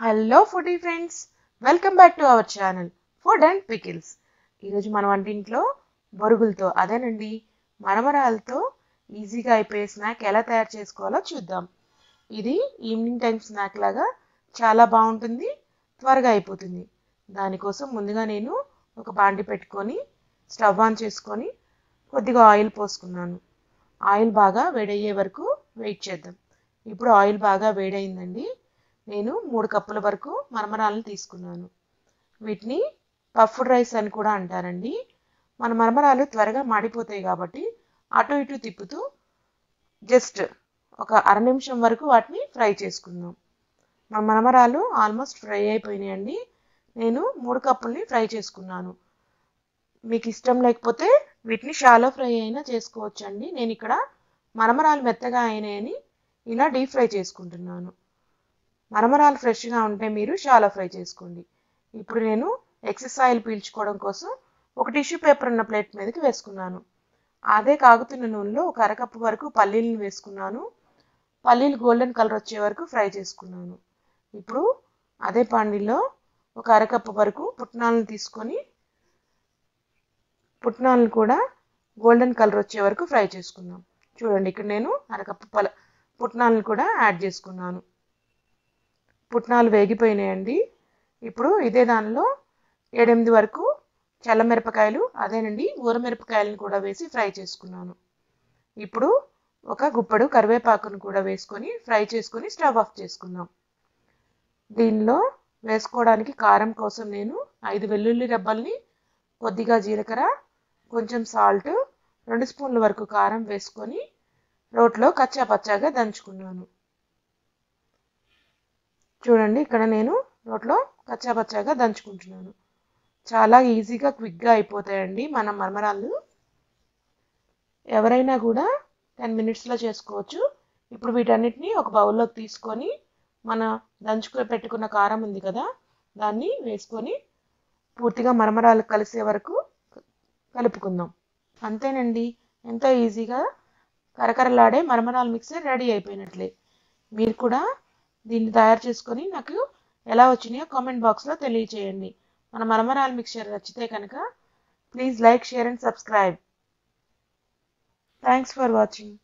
Hello foodie friends, welcome back to our channel food and pickles. ఈరోజు మన వంటింట్లో బొరుగులతో అదేనండి మరమరాలతో ఈజీగా అయిపోయే స్నాక్ ఎలా తయారు చేసుకోవాలో చూద్దాం. ఇది ఈవినింగ్ టైం స్నాక్ లాగా చాలా బాగుంటుంది, త్వరగా అయిపోతుంది. దానికోసం ముందుగా నేను ఒక బాండి పెట్టుకొని స్టవ్ ఆన్ చేసుకొని కొద్దిగా ఆయిల్ పోసుకున్నాను. ఆయిల్ బాగా వేడయ్యే వరకు వెయిట్ చేద్దాం. ఇప్పుడు ఆయిల్ బాగా వేడైందండి. నేను 3 కప్పుల వరకు మరమరాలను తీసుకున్నాను. వీటిని పఫ్డ్ రైస్ అని కూడా అంటారండి. మన మరమరాలు త్వరగా మాడిపోతాయి కాబట్టి అటు ఇటు తిప్పుతూ జస్ట్ ఒక అర నిమిషం వరకు వాటిని ఫ్రై చేసుకుందాం. మన మరమరాలు ఆల్మోస్ట్ ఫ్రై అయిపోయినాయండి. నేను 3 కప్పుల్ని ఫ్రై చేసుకున్నాను. మీకు ఇష్టం లేకపోతే వీటిని షాలో ఫ్రై అయినా చేసుకోవచ్చండి. నేను ఇక్కడ మరమరాలు మెత్తగా అయినాయని ఇలా డీప్ ఫ్రై చేసుకుంటున్నాను. మరమరాలు ఫ్రెష్గా ఉంటే మీరు షాలో ఫ్రై చేసుకోండి. ఇప్పుడు నేను ఎక్సెస్ ఆయిల్ పీల్చుకోవడం కోసం ఒక టిష్యూ పేపర్ ఉన్న ప్లేట్ మీదకి వేసుకున్నాను. అదే కాగుతున్న నూనెలో ఒక అరకప్పు వరకు పల్లీలను వేసుకున్నాను. పల్లీలు గోల్డెన్ కలర్ వచ్చే వరకు ఫ్రై చేసుకున్నాను. ఇప్పుడు అదే పాండిలో ఒక అరకప్పు వరకు పుట్నాలను తీసుకొని పుట్నాలను కూడా గోల్డెన్ కలర్ వచ్చే వరకు ఫ్రై చేసుకున్నాం. చూడండి, ఇక్కడ నేను అరకప్పు పుట్నాలను కూడా యాడ్ చేసుకున్నాను. పుట్నాలు వేగిపోయినాయండి. ఇప్పుడు ఇదే దానిలో 7-8 వరకు చల్లమిరపకాయలు అదేనండి ఊరమిరపకాయలను కూడా వేసి ఫ్రై చేసుకున్నాను. ఇప్పుడు ఒక గుప్పెడు కరివేపాకును కూడా వేసుకొని ఫ్రై చేసుకొని స్టవ్ ఆఫ్ చేసుకుందాం. దీనిలో వేసుకోవడానికి కారం కోసం నేను 5 వెల్లుల్లి రెబ్బల్ని, కొద్దిగా జీలకర్ర, కొంచెం సాల్ట్, 2 స్పూన్ల వరకు కారం వేసుకొని రోట్లో కచ్చా పచ్చాగా దంచుకున్నాను. చూడండి, ఇక్కడ నేను రోట్లో కచ్చాపచ్చాగా దంచుకుంటున్నాను. చాలా ఈజీగా క్విక్గా అయిపోతాయండి మన మరమరాలు. ఎవరైనా కూడా 10 మినిట్స్లో చేసుకోవచ్చు. ఇప్పుడు వీటన్నిటిని ఒక బౌల్లోకి తీసుకొని మన దంచుకు పెట్టుకున్న కారం ఉంది కదా, దాన్ని వేసుకొని పూర్తిగా మరమరాలు కలిసే వరకు కలుపుకుందాం. అంతేనండి, ఎంతో ఈజీగా కరకరలాడే మరమరాలు మిక్సర్ రెడీ అయిపోయినట్లే. మీరు కూడా దీన్ని తయారు చేసుకొని నాకు ఎలా వచ్చినాయో కామెంట్ బాక్స్లో తెలియచేయండి. మన మరమరాలు మిక్చర్ నచ్చితే కనుక please like, share and subscribe. Thanks for watching.